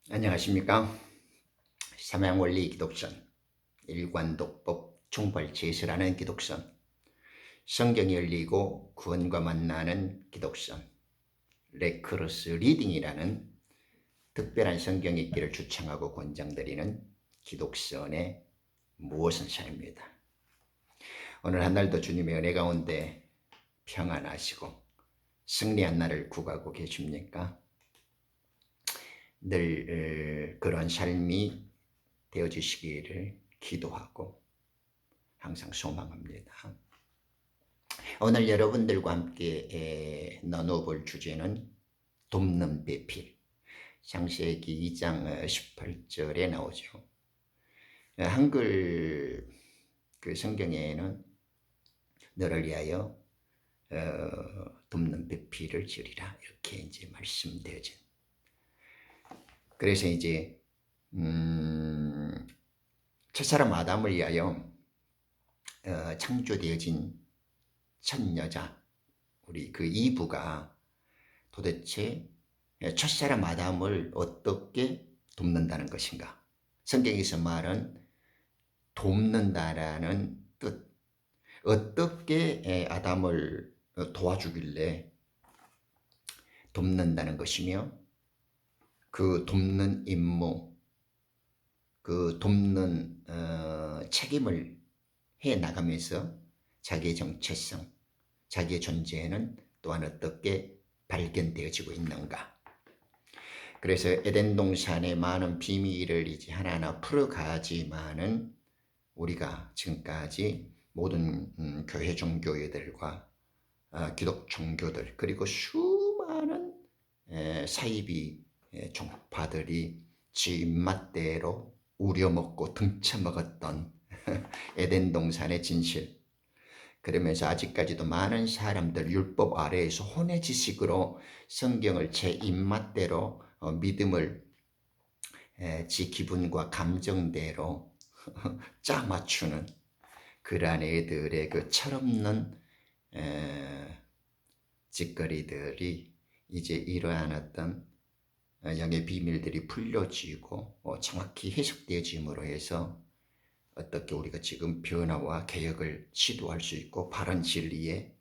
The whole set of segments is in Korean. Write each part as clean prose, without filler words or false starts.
안녕하십니까. 삼양원리 기독선, 일관독법 총벌제스라는 기독선, 성경이 열리고 구원과 만나는 기독선, 레크로스 리딩이라는 특별한 성경 읽기를 추천하고 권장드리는 기독선의 무엇은사입니다. 오늘 한 날도 주님의 은혜 가운데 평안하시고 승리한 날을 구가고 계십니까? 늘 그런 삶이 되어주시기를 기도하고 항상 소망합니다. 오늘 여러분들과 함께 나눠볼 주제는 돕는 배필, 창세기 2장 18절에 나오죠. 한글 그 성경에는 너를 위하여 돕는 배필을 지으리라 이렇게 이제 말씀되어진. 그래서 이제 첫사람 아담을 위하여 창조되어진 첫 여자, 우리 그 이브가 도대체 첫사람 아담을 어떻게 돕는다는 것인가? 성경에서 말은 돕는다라는 뜻, 어떻게 아담을 도와주길래 돕는다는 것이며, 그 돕는 임무, 그 돕는 책임을 해 나가면서 자기의 정체성, 자기의 존재는 또한 어떻게 발견되어지고 있는가. 그래서 에덴 동산의 많은 비밀을 이제 하나하나 풀어가지만은 우리가 지금까지 모든 교회 종교회들과 기독 종교들, 그리고 수많은 사이비 종파들이 지 입맛대로 우려먹고 등쳐먹었던 에덴 동산의 진실, 그러면서 아직까지도 많은 사람들 율법 아래에서 혼의 지식으로 성경을 제 입맛대로 믿음을 지 기분과 감정대로 짜 맞추는 그러한 애들의 그 철없는 짓거리들이 이제 이러한 어떤 영의 비밀들이 풀려지고 정확히 해석되어짐으로 해서 어떻게 우리가 지금 변화와 개혁을 시도할 수 있고 바른 진리에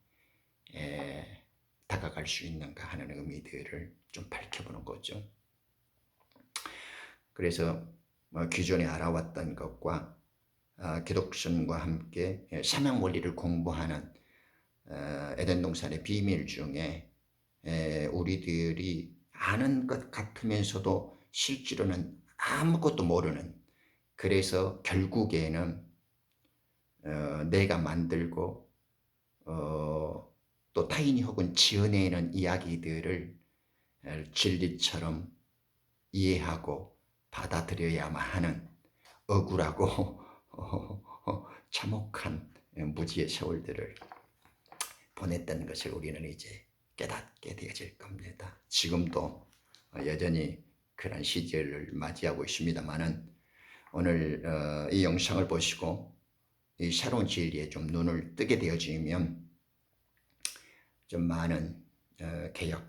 다가갈 수 있는가 하는 의미들을 좀 밝혀보는 거죠. 그래서 기존에 알아왔던 것과 기독선과 함께 사명 원리를 공부하는 에덴 동산의 비밀 중에 우리들이 아는 것 같으면서도 실제로는 아무것도 모르는, 그래서 결국에는 내가 만들고 또 타인이 혹은 지어내는 이야기들을 진리처럼 이해하고 받아들여야만 하는 억울하고 참혹한 무지의 세월들을 보냈던 것을 우리는 이제 깨닫게 되어질 겁니다. 지금도 여전히 그런 시절을 맞이하고 있습니다만은 오늘 이 영상을 보시고 이 새로운 진리에 좀 눈을 뜨게 되어지면 좀 많은 개혁,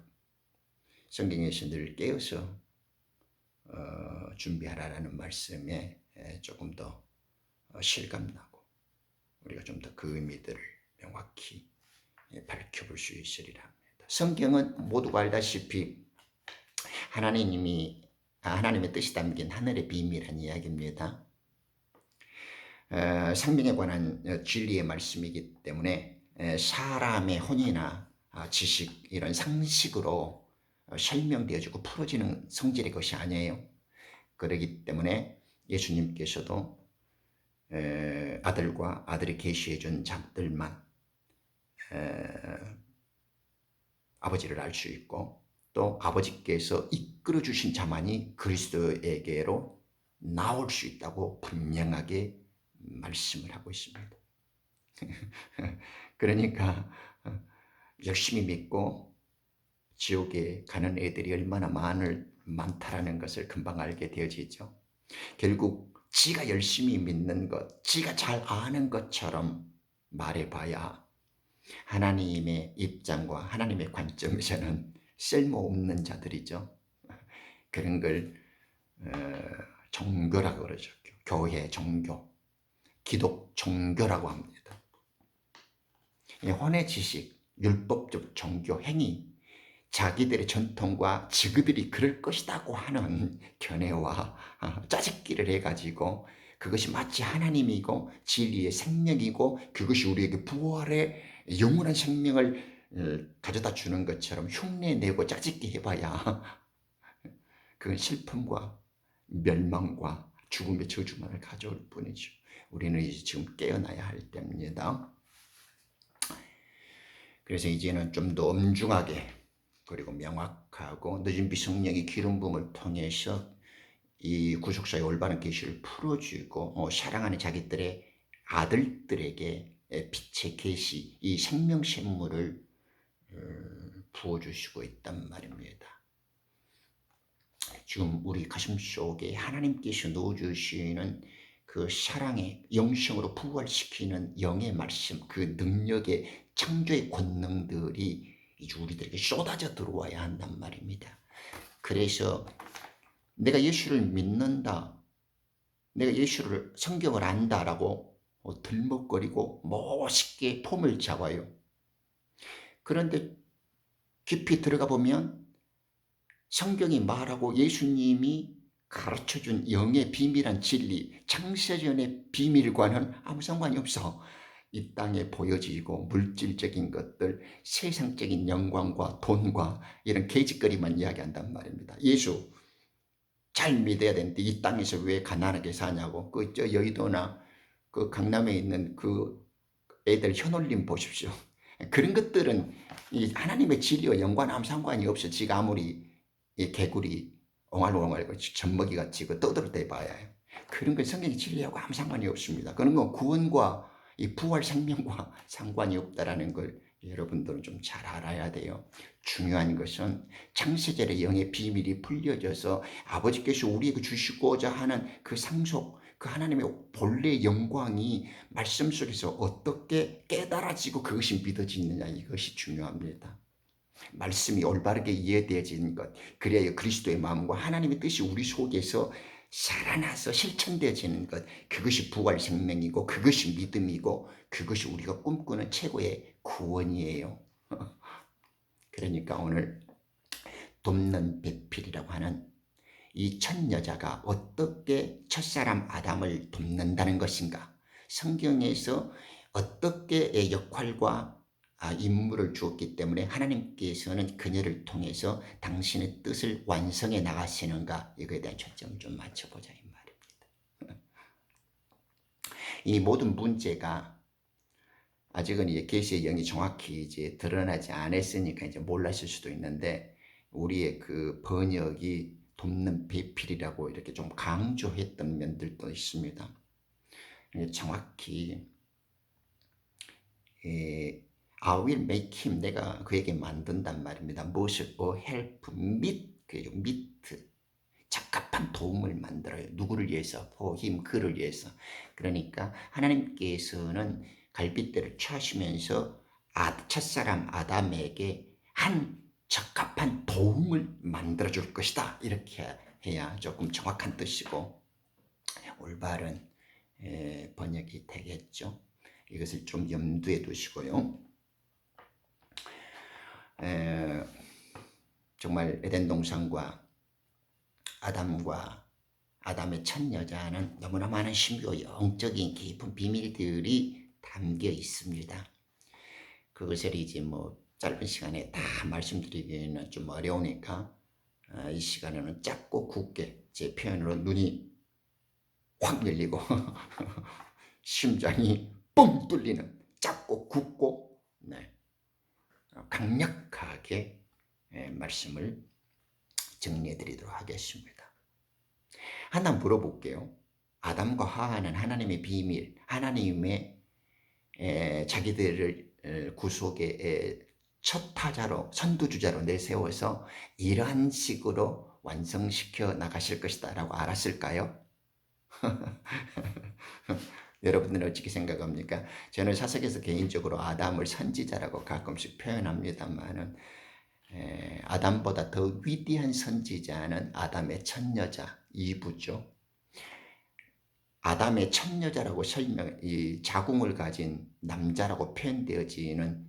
성경에서 늘 깨어서 준비하라는 말씀에 조금 더 실감나고 우리가 좀 더 그 의미들을 명확히 밝혀볼 수 있으리라 합니다. 성경은 모두가 알다시피 하나님의 뜻이 담긴 하늘의 비밀한 이야기입니다. 생명에 관한 진리의 말씀이기 때문에 사람의 혼이나 지식, 이런 상식으로 설명되어지고 풀어지는 성질의 것이 아니에요. 그렇기 때문에 예수님께서도 아들과 아들이 계시해 준 자들만 아버지를 알 수 있고, 또 아버지께서 이끌어 주신 자만이 그리스도에게로 나올 수 있다고 분명하게 말씀을 하고 있습니다. 그러니까 열심히 믿고 지옥에 가는 애들이 얼마나 많다라는 것을 금방 알게 되어지죠. 결국 지가 열심히 믿는 것, 지가 잘 아는 것처럼 말해봐야 하나님의 입장과 하나님의 관점에서는 쓸모없는 자들이죠. 그런 걸 종교라고 그러죠. 교회 종교, 기독 종교라고 합니다. 혼의 지식, 율법적 종교 행위, 자기들의 전통과 지그들이 그럴 것이라고 하는 견해와 짜집기를 해가지고 그것이 마치 하나님이고 진리의 생명이고 그것이 우리에게 부활의 영원한 생명을 가져다 주는 것처럼 흉내내고 짜집기 해봐야 그건 슬픔과 멸망과 죽음의 저주만을 가져올 뿐이죠. 우리는 이제 지금 깨어나야 할 때입니다. 그래서 이제는 좀 더 엄중하게 그리고 명확하고 늦은 비성령의 기름 부음을 통해서 이 구속사의 올바른 계시를 풀어주고 사랑하는 자기들의 아들들에게 빛의 계시, 이 생명샘물을 부어주시고 있단 말입니다. 지금 우리 가슴 속에 하나님께서 넣어주시는 그 사랑의 영성으로 부활시키는 영의 말씀, 그 능력의 창조의 권능들이 이제 우리들에게 쏟아져 들어와야 한단 말입니다. 그래서 내가 예수를 믿는다, 내가 예수를 성경을 안다라고 들먹거리고 멋있게 폼을 잡아요. 그런데 깊이 들어가 보면 성경이 말하고 예수님이 가르쳐준 영의 비밀한 진리, 창세전의 비밀과는 아무 상관이 없어. 이 땅에 보여지고 물질적인 것들, 세상적인 영광과 돈과 이런 계집거리만 이야기한단 말입니다. 예수 잘 믿어야 되는데 이 땅에서 왜 가난하게 사냐고. 그 여의도나 그 강남에 있는 그 애들 현올림 보십시오. 그런 것들은 이 하나님의 진리와 연관 아무 상관이 없어. 지가 아무리 이 개구리 옹알옹알 젖먹이 같이 떠들어대 봐야 해요. 그런 건 성경의 진리하고 아무 상관이 없습니다. 그런 건 구원과 이 부활 생명과 상관이 없다라는 걸 여러분들은 좀 잘 알아야 돼요. 중요한 것은 창세전의 영의 비밀이 풀려져서 아버지께서 우리에게 주시고자 하는 그 상속, 그 하나님의 본래 영광이 말씀 속에서 어떻게 깨달아지고 그것이 믿어지느냐, 이것이 중요합니다. 말씀이 올바르게 이해되어지는 것, 그래야 그리스도의 마음과 하나님의 뜻이 우리 속에서 살아나서 실천되어지는 것, 그것이 부활 생명이고 그것이 믿음이고 그것이 우리가 꿈꾸는 최고의 구원이에요. 그러니까 오늘 돕는 배필이라고 하는 이 첫 여자가 어떻게 첫사람 아담을 돕는다는 것인가, 성경에서 어떻게 역할과 임무를 주었기 때문에 하나님께서는 그녀를 통해서 당신의 뜻을 완성해 나가시는가, 이거에 대한 초점을 좀 맞춰보자 이 말입니다. 이 모든 문제가 아직은 이제 계시의 영이 정확히 이제 드러나지 않았으니까 이제 몰랐을 수도 있는데, 우리의 그 번역이 돕는 배필이라고 이렇게 좀 강조했던 면들도 있습니다. 정확히 I will make him, 내가 그에게 만든단 말입니다. 무엇을 help, meet, 적합한 도움을 만들어요. 누구를 위해서? for him, 그를 위해서. 그러니까 하나님께서는 갈빗대를 쳐시면서 첫사람 아담에게 한 적합한 도움을 만들어 줄 것이다, 이렇게 해야 조금 정확한 뜻이고 올바른 번역이 되겠죠. 이것을 좀 염두에 두시고요. 정말 에덴 동산과 아담의 첫 여자는 너무나 많은 신비와 영적인 깊은 비밀들이 담겨 있습니다. 그것을 이제 뭐 짧은 시간에 다 말씀드리기는 좀 어려우니까 이 시간에는 짧고 굵게 제 표현으로 눈이 확 열리고 심장이 뻥 뚫리는 짧고 굵고 강력하게 말씀을 정리해 드리도록 하겠습니다. 하나 물어볼게요. 아담과 하와는 하나님의 비밀, 하나님의 자기들을 구속의 첫 타자로, 선두주자로 내세워서 이러한 식으로 완성시켜 나가실 것이다 라고 알았을까요? 여러분들은 어떻게 생각합니까? 저는 사석에서 개인적으로 아담을 선지자라고 가끔씩 표현합니다만은 아담보다 더 위대한 선지자는 아담의 첫 여자 이브죠. 아담의 첫 여자라고 이 자궁을 가진 남자라고 표현되어지는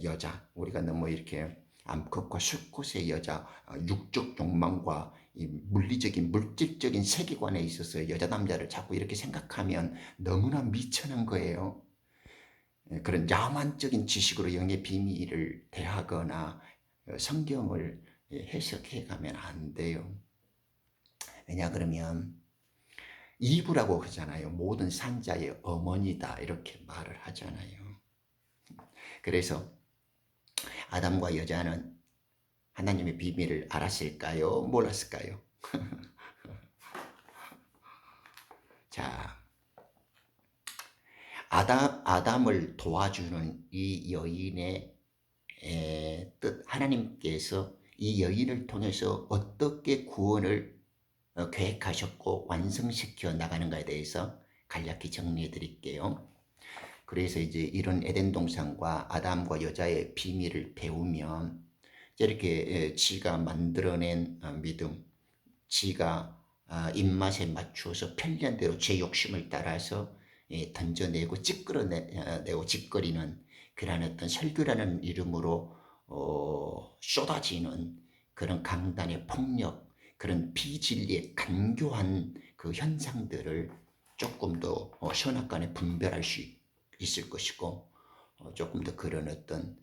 여자, 우리가 너무 이렇게 암컷과 수컷의 여자, 육적 욕망과 이 물리적인 물질적인 세계관에 있어서 여자 남자를 자꾸 이렇게 생각하면 너무나 미천한 거예요. 그런 야만적인 지식으로 영의 비밀을 대하거나 성경을 해석해 가면 안 돼요. 왜냐 그러면 이브라고 하잖아요. 모든 산자의 어머니다 이렇게 말을 하잖아요. 그래서 아담과 여자는 하나님의 비밀을 알았을까요? 몰랐을까요? 자, 아담을 도와주는 이 여인의 뜻, 하나님께서 이 여인을 통해서 어떻게 구원을 계획하셨고 완성시켜 나가는가에 대해서 간략히 정리해 드릴게요. 그래서 이제 이런 에덴 동산과 아담과 여자의 비밀을 배우면 이렇게 지가 만들어낸 믿음, 지가 입맛에 맞추어서 편견대로 제 욕심을 따라서 던져내고 찌끄러내고 짓거리는 그런 어떤 설교라는 이름으로 쏟아지는 그런 강단의 폭력, 그런 비진리의 간교한 그 현상들을 조금 더 선악간에 분별할 수 있을 것이고, 조금 더 그런 어떤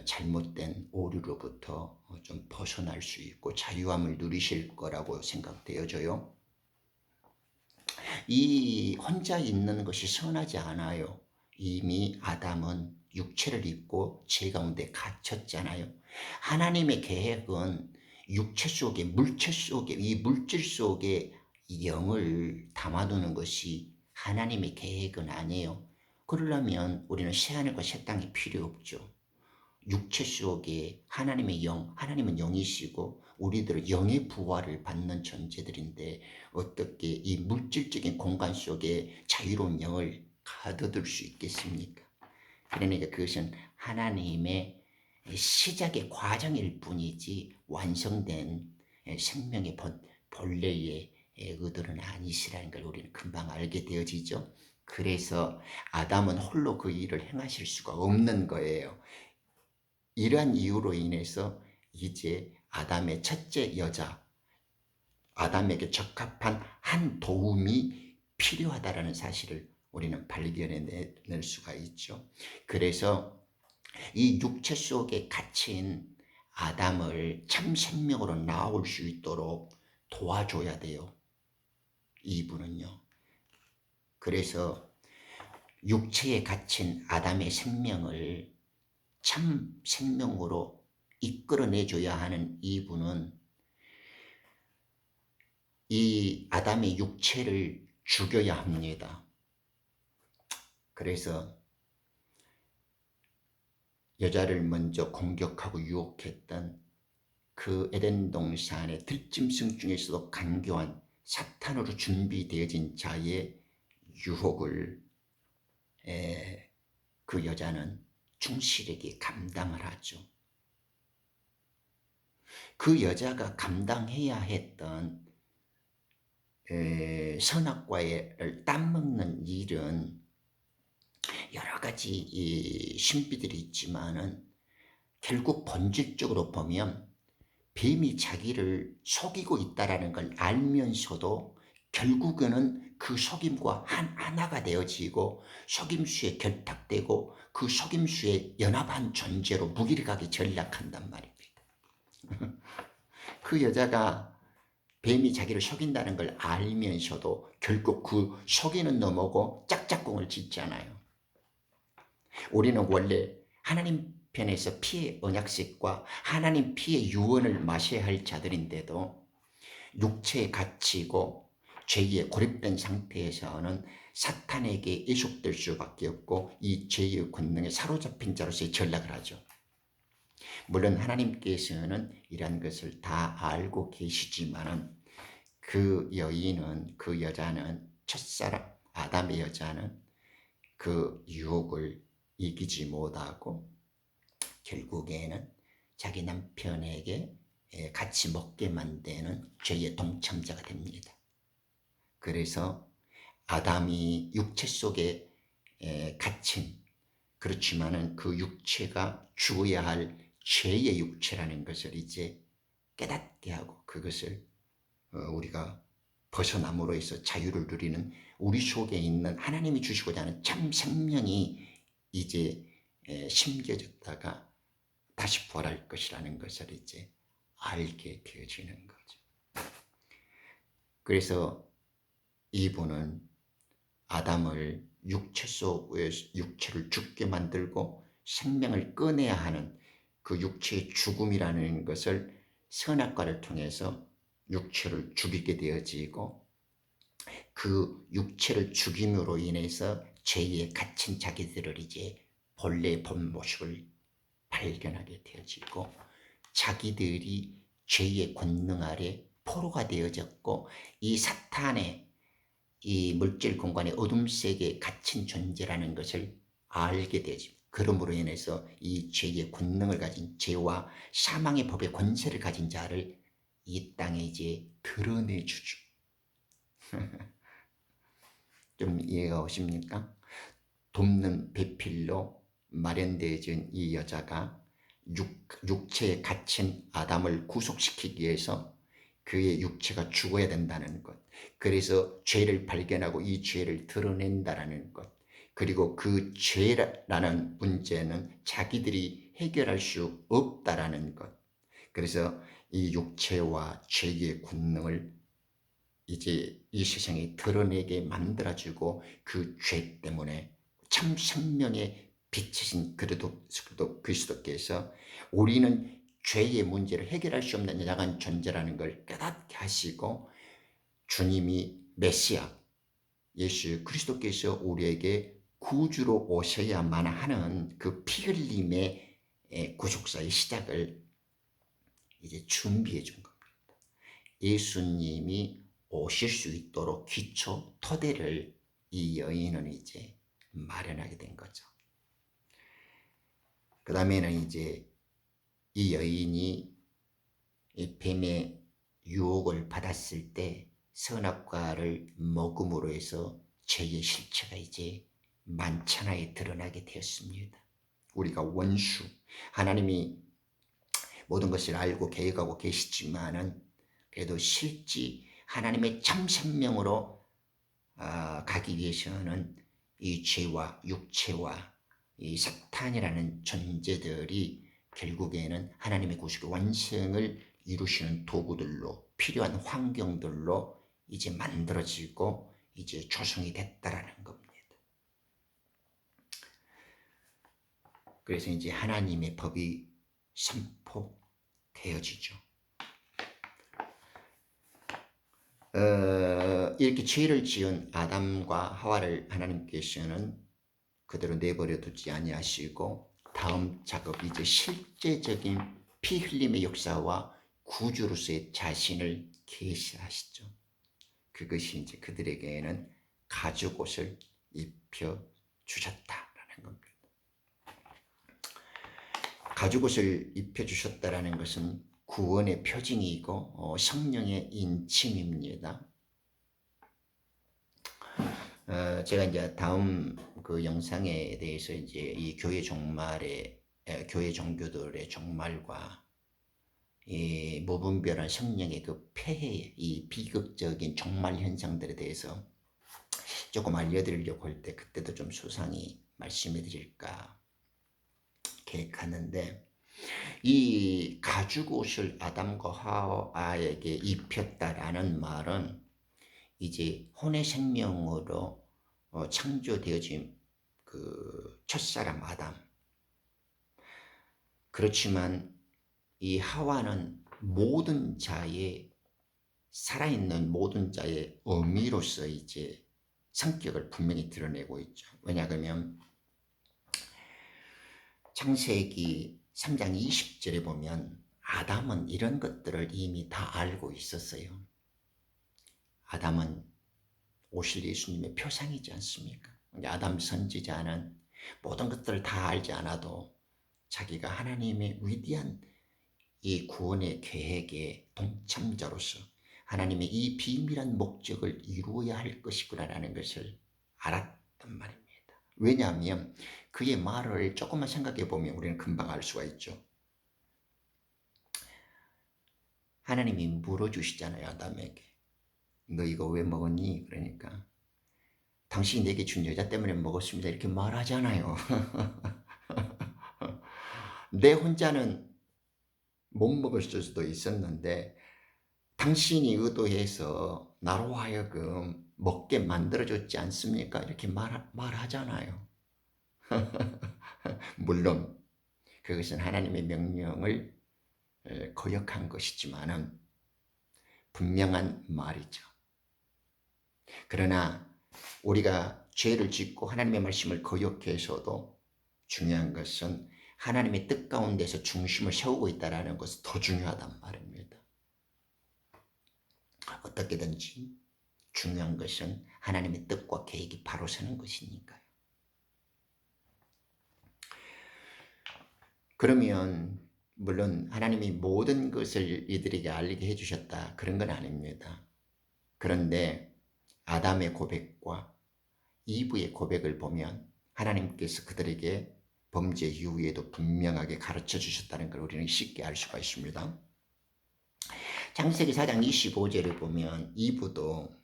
잘못된 오류로부터 좀 벗어날 수 있고 자유함을 누리실 거라고 생각되어져요. 이 혼자 있는 것이 선하지 않아요. 이미 아담은 육체를 입고 죄 가운데 갇혔잖아요. 하나님의 계획은 육체 속에, 물체 속에, 이 물질 속에 영을 담아두는 것이 하나님의 계획은 아니에요. 그러려면 우리는 새하늘과 새 땅이 필요 없죠. 육체 속에 하나님의 영, 하나님은 영이시고 우리들은 영의 부활을 받는 존재들인데 어떻게 이 물질적인 공간 속에 자유로운 영을 가둬둘 수 있겠습니까? 그러니까 그것은 하나님의 시작의 과정일 뿐이지 완성된 생명의 본래의 의도는 아니시라는 걸 우리는 금방 알게 되어지죠. 그래서 아담은 홀로 그 일을 행하실 수가 없는 거예요. 이러한 이유로 인해서 이제 아담의 첫째 여자, 아담에게 적합한 한 도움이 필요하다는 사실을 우리는 발견해낼 수가 있죠. 그래서 이 육체 속에 갇힌 아담을 참 생명으로 나올 수 있도록 도와줘야 돼요. 이분은요. 그래서 육체에 갇힌 아담의 생명을 참 생명으로 이끌어내줘야 하는 이분은 이 아담의 육체를 죽여야 합니다. 그래서 여자를 먼저 공격하고 유혹했던 그 에덴 동산의 들짐승 중에서도 간교한 사탄으로 준비되어진 자의 유혹을 그 여자는 충실하게 감당을 하죠. 그 여자가 감당해야 했던 선악과를 따먹는 일은 여러 가지 신비들이 있지만은 결국 본질적으로 보면 뱀이 자기를 속이고 있다라는 걸 알면서도 결국에는 그 속임과 하나가 되어지고 속임수에 결탁되고 그 속임수에 연합한 존재로 무기력하게 전락한단 말입니다. 그 여자가 뱀이 자기를 속인다는 걸 알면서도 결국 그 속이는 놈하고 짝짝꿍을 짓잖아요. 우리는 원래 하나님 편에서 피의 언약식과 하나님 피의 유언을 마셔야 할 자들인데도 육체에 갇히고 죄에 고립된 상태에서는 사탄에게 이속될 수밖에 없고 이 죄의 권능에 사로잡힌 자로서의 전락을 하죠. 물론 하나님께서는 이런 것을 다 알고 계시지만은 그 여인은, 그 여자는, 첫사람 아담의 여자는 그 유혹을 이기지 못하고 결국에는 자기 남편에게 같이 먹게 만드는 죄의 동참자가 됩니다. 그래서 아담이 육체 속에 갇힌, 그렇지만은 그 육체가 죽어야 할 죄의 육체라는 것을 이제 깨닫게 하고 그것을 우리가 벗어남으로 해서 자유를 누리는 우리 속에 있는 하나님이 주시고자 하는 참 생명이 이제 심겨졌다가 다시 부활할 것이라는 것을 이제 알게 되어지는 거죠. 그래서 이분은 아담을 육체 속에 육체를 죽게 만들고 생명을 꺼내야 하는 그 육체의 죽음이라는 것을 선악과를 통해서 육체를 죽이게 되어지고 그 육체를 죽임으로 인해서 죄에 갇힌 자기들을 이제 본래의 본 모습을 발견하게 되어지고 자기들이 죄의 권능 아래 포로가 되어졌고 이 사탄의 이 물질 공간의 어둠 세계에 갇힌 존재라는 것을 알게 되죠. 그러므로 인해서 이 죄의 권능을 가진 죄와 사망의 법의 권세를 가진 자를 이 땅에 이제 드러내주죠. 좀 이해가 오십니까? 돕는 배필로 마련되어진 이 여자가 육체에 갇힌 아담을 구속시키기 위해서 그의 육체가 죽어야 된다는 것, 그래서 죄를 발견하고 이 죄를 드러낸다는 것, 그리고 그 죄라는 문제는 자기들이 해결할 수 없다라는 것, 그래서 이 육체와 죄의 권능을 이제 이 세상에 드러내게 만들어주고 그 죄 때문에 참 생명의 빛이신 그리스도께서 우리는 죄의 문제를 해결할 수 없는 약한 존재라는 걸 깨닫게 하시고 주님이 메시아 예수 그리스도께서 우리에게 구주로 오셔야만 하는 그 피 흘림의 구속사의 시작을 이제 준비해 준 겁니다. 예수님이 오실 수 있도록 기초 토대를 이 여인은 이제 마련하게 된 거죠. 그 다음에는 이제 이 여인이 이 뱀의 유혹을 받았을 때 선악과를 먹음으로 해서 죄의 실체가 이제 만천하에 드러나게 되었습니다. 우리가 원수, 하나님이 모든 것을 알고 계획하고 계시지만은 그래도 실제 하나님의 참 생명으로 가기 위해서는 이 죄와 육체와 이 사탄이라는 존재들이 결국에는 하나님의 구속의 완성을 이루시는 도구들로 필요한 환경들로 이제 만들어지고 이제 조성이 됐다라는 겁니다. 그래서 이제 하나님의 법이 선포되어지죠. 이렇게 죄를 지은 아담과 하와를 하나님께서는 그대로 내버려 두지 아니하시고 다음 작업 이제 실제적인 피 흘림의 역사와 구주로서의 자신을 계시하시죠. 그것이 이제 그들에게는 가죽옷을 입혀 주셨다라는 겁니다. 가죽옷을 입혀 주셨다라는 것은 구원의 표징이고 성령의 인침입니다. 제가 이제 다음 그 영상에 대해서 이제 이 교회 종말의 교회 종교들의 종말과 이 무분별한 성령의 그 폐해, 이 비극적인 종말 현상들에 대해서 조금 알려드리려고 할 때 그때도 좀 소상히 말씀해 드릴까 계획하는데, 이 가죽옷을 아담과 하와에게 입혔다라는 말은 이제 혼의 생명으로 창조되어진 그 첫사람 아담. 그렇지만 이 하와는 모든 자의 살아있는 모든 자의 어미로서 이제 성격을 분명히 드러내고 있죠. 왜냐하면 창세기 3장 20절에 보면 아담은 이런 것들을 이미 다 알고 있었어요. 아담은 오실 예수님의 표상이지 않습니까? 아담 선지자는 모든 것들을 다 알지 않아도 자기가 하나님의 위대한 이 구원의 계획의 동참자로서 하나님의 이 비밀한 목적을 이루어야 할 것이구나라는 것을 알았단 말입니다. 왜냐하면 그의 말을 조금만 생각해 보면 우리는 금방 알 수가 있죠. 하나님이 물어주시잖아요, 아담에게. 너 이거 왜 먹었니? 그러니까 당신이 내게 준 여자 때문에 먹었습니다. 이렇게 말하잖아요. 내 혼자는 못 먹을 수도 있었는데 당신이 의도해서 나로 하여금 먹게 만들어줬지 않습니까? 이렇게 말하잖아요. 물론 그것은 하나님의 명령을 거역한 것이지만은 분명한 말이죠. 그러나 우리가 죄를 짓고 하나님의 말씀을 거역해서도 중요한 것은 하나님의 뜻 가운데서 중심을 세우고 있다는 것이 더 중요하단 말입니다. 어떻게든지 중요한 것은 하나님의 뜻과 계획이 바로 서는 것이니까요. 그러면 물론 하나님이 모든 것을 이들에게 알리게 해주셨다 그런 건 아닙니다. 그런데 아담의 고백과 이브의 고백을 보면 하나님께서 그들에게 범죄 이후에도 분명하게 가르쳐 주셨다는 걸 우리는 쉽게 알 수가 있습니다. 창세기 4장 25절을 보면 이브도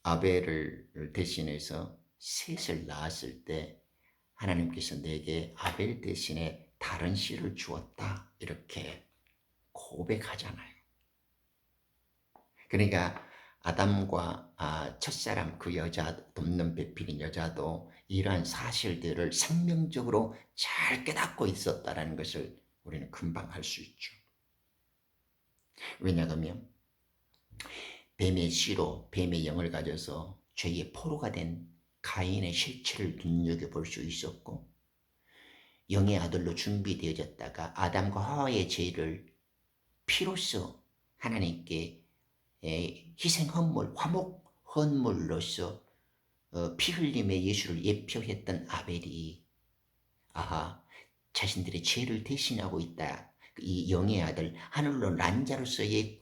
아벨을 대신해서 셋을 낳았을 때 하나님께서 내게 아벨 대신에 다른 씨를 주었다 이렇게 고백하잖아요. 그러니까 아담과 첫사람 그 여자 돕는 배필인 여자도 이러한 사실들을 생명적으로 잘 깨닫고 있었다는 것을 우리는 금방 알 수 있죠. 왜냐하면 뱀의 씨로 뱀의 영을 가져서 죄의 포로가 된 가인의 실체를 눈여겨볼 수 있었고 영의 아들로 준비되어졌다가 아담과 하와의 죄를 피로써 하나님께 희생 헌물, 화목 헌물로서 피 흘림의 예수를 예표했던 아벨이 자신들의 죄를 대신하고 있다. 이 영의 아들, 하늘로 난 자로서의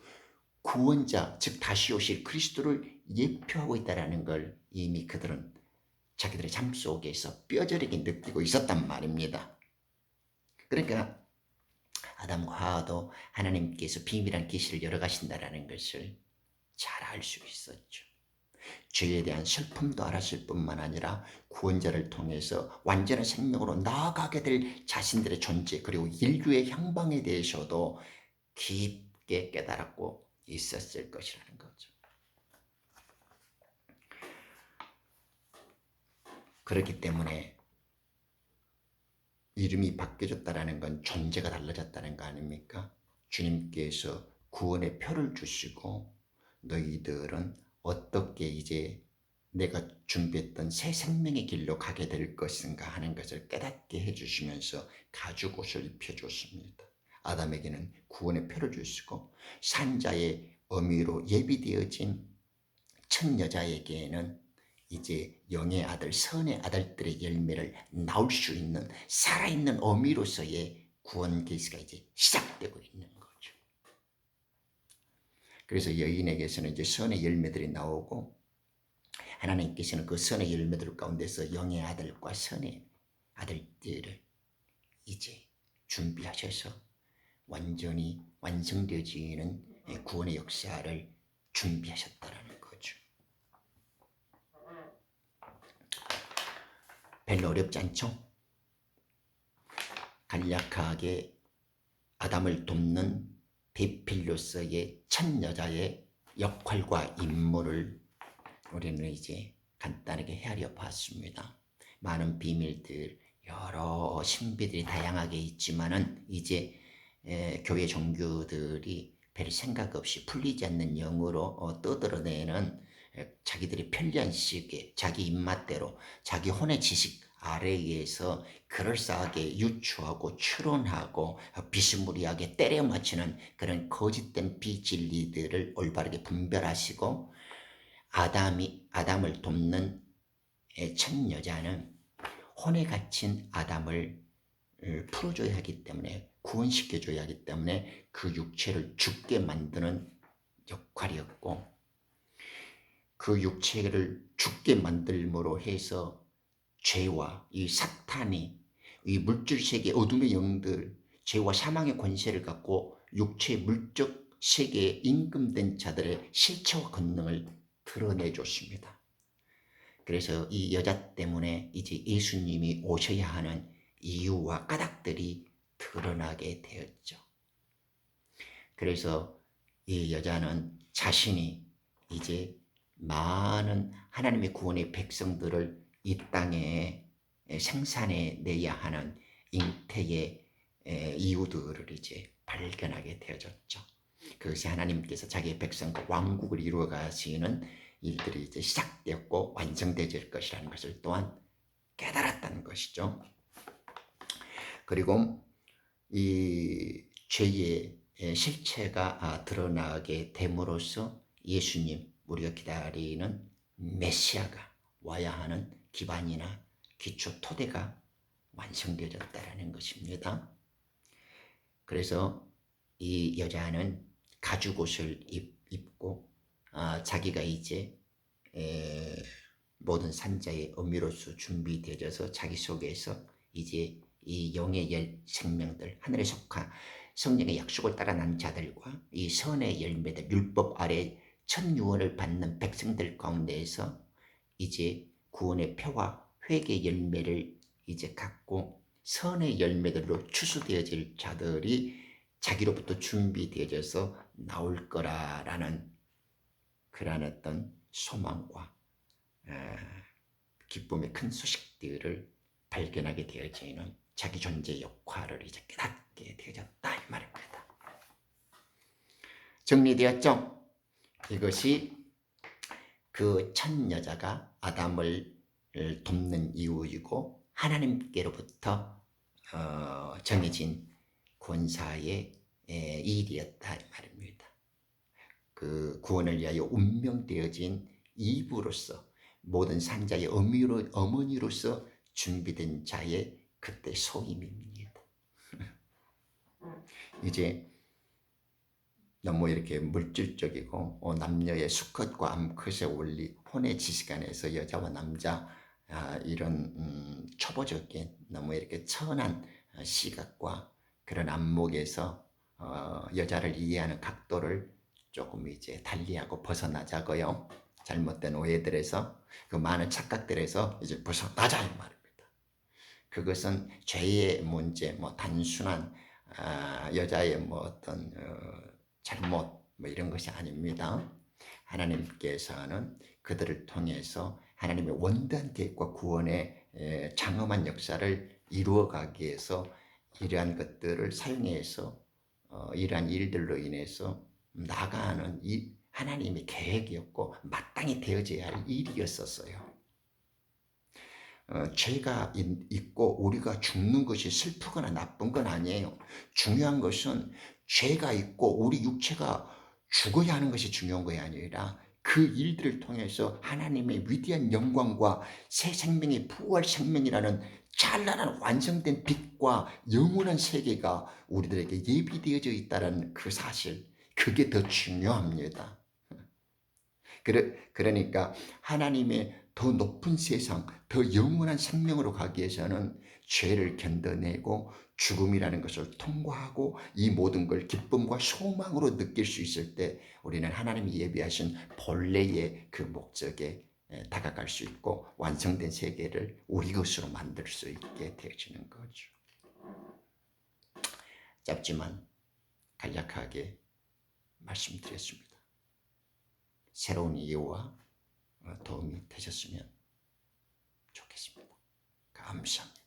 구원자, 즉 다시 오실 그리스도를 예표하고 있다는 걸 이미 그들은 자기들의 삶 속에서 뼈저리게 느끼고 있었단 말입니다. 그러니까 아담과 하와도 하나님께서 비밀한 계시를 열어가신다는 것을 잘 알 수 있었죠. 죄에 대한 슬픔도 알았을 뿐만 아니라 구원자를 통해서 완전한 생명으로 나아가게 될 자신들의 존재 그리고 인류의 향방에 대해서도 깊게 깨달았고 있었을 것이라는 거죠. 그렇기 때문에 이름이 바뀌어졌다는 건 존재가 달라졌다는 거 아닙니까? 주님께서 구원의 표를 주시고 너희들은 어떻게 이제 내가 준비했던 새 생명의 길로 가게 될 것인가 하는 것을 깨닫게 해주시면서 가죽옷을 입혀줬습니다. 아담에게는 구원의 표를 주시고 산자의 어미로 예비되어진 첫 여자에게는 이제 영의 아들, 선의 아들들의 열매를 나올 수 있는 살아있는 어미로서의 구원 계시가 이제 시작되고 있는 거죠. 그래서 여인에게서는 이제 선의 열매들이 나오고 하나님께서는 그 선의 열매들 가운데서 영의 아들과 선의 아들들을 이제 준비하셔서 완전히 완성되어지는 구원의 역사를 준비하셨다는 거죠. 별로 어렵지 않죠? 간략하게 아담을 돕는 배필로서의 첫 여자의 역할과 임무를 우리는 이제 간단하게 헤아려 봤습니다. 많은 비밀들, 여러 신비들이 다양하게 있지만은 이제 교회 종교들이 별 생각 없이 풀리지 않는 영으로 떠들어내는 자기들이 편리한 식의 자기 입맛대로 자기 혼의 지식 아래에서 그럴싸하게 유추하고 추론하고 비스무리하게 때려 맞추는 그런 거짓된 비진리들을 올바르게 분별하시고 아담을 돕는 첫 여자는 혼에 갇힌 아담을 풀어줘야 하기 때문에 구원시켜줘야 하기 때문에 그 육체를 죽게 만드는 역할이었고, 그 육체를 죽게 만들므로 해서 죄와 이 사탄이, 이 물질세계 어둠의 영들, 죄와 사망의 권세를 갖고 육체의 물적 세계에 임금된 자들의 실체와 권능을 드러내줬습니다. 그래서 이 여자 때문에 이제 예수님이 오셔야 하는 이유와 까닭들이 드러나게 되었죠. 그래서 이 여자는 자신이 이제 많은 하나님의 구원의 백성들을 이 땅에 생산해 내야 하는 잉태의 이유들을 이제 발견하게 되어졌죠. 그것이 하나님께서 자기의 백성과 왕국을 이루어 가시는 일들이 이제 시작되었고 완성되질 것이라는 것을 또한 깨달았다는 것이죠. 그리고 이 죄의 실체가 드러나게 됨으로써 예수님, 우리가 기다리는 메시아가 와야 하는 기반이나 기초 토대가 완성되어졌다는 것입니다. 그래서 이 여자는 가죽옷을 입고 자기가 이제 모든 산자의 어미로서 준비되어져서 자기 속에서 이제 이 영의 생명들, 하늘에 속한 성령의 약속을 따라 난 자들과 이 선의 열매들, 율법 아래 첫 유언을 받는 백성들 가운데에서 이제 구원의 표와 회개의 열매를 이제 갖고 선의 열매들로 추수되어질 자들이 자기로부터 준비되어져서 나올 거라라는 그러한 어떤 소망과 기쁨의 큰 소식들을 발견하게 되어지는 자기 존재 역할을 이제 깨닫게 되어졌다 이 말입니다. 정리되었죠? 이것이 그 첫 여자가 아담을 돕는 이유이고 하나님께로부터 정해진 권사의 일이었다 이 말입니다. 그 구원을 위하여 운명되어진 이브로서 모든 산자의 어머니로서 준비된 자의 그때 소임입니다. 이제 너무 이렇게 물질적이고 남녀의 수컷과 암컷의 원리, 혼의 지시간에서 여자와 남자 이런 초보적인 너무 이렇게 천한 시각과 그런 안목에서 여자를 이해하는 각도를 조금 이제 달리하고 벗어나자고요. 잘못된 오해들에서 그 많은 착각들에서 이제 벗어나자 이 말입니다. 그것은 죄의 문제, 뭐 단순한 여자의 뭐 어떤 잘못 뭐 이런 것이 아닙니다. 하나님께서는 그들을 통해서 하나님의 원대한 계획과 구원의 장엄한 역사를 이루어가기 위해서 이러한 것들을 사용해서 이러한 일들로 인해서 나가는 이 하나님의 계획이었고 마땅히 되어져야 할 일이었었어요. 죄가 있고 우리가 죽는 것이 슬프거나 나쁜 건 아니에요. 중요한 것은 죄가 있고 우리 육체가 죽어야 하는 것이 중요한 것이 아니라 그 일들을 통해서 하나님의 위대한 영광과 새 생명의 부활 생명이라는 찬란한 완성된 빛과 영원한 세계가 우리들에게 예비되어져 있다는 그 사실, 그게 더 중요합니다. 그러니까 하나님의 더 높은 세상, 더 영원한 생명으로 가기 위해서는 죄를 견뎌내고 죽음이라는 것을 통과하고 이 모든 걸 기쁨과 소망으로 느낄 수 있을 때 우리는 하나님이 예비하신 본래의 그 목적에 다가갈 수 있고 완성된 세계를 우리 것으로 만들 수 있게 되어지는 거죠. 짧지만 간략하게 말씀드렸습니다. 새로운 이해와 도움이 되셨으면 좋겠습니다. 감사합니다.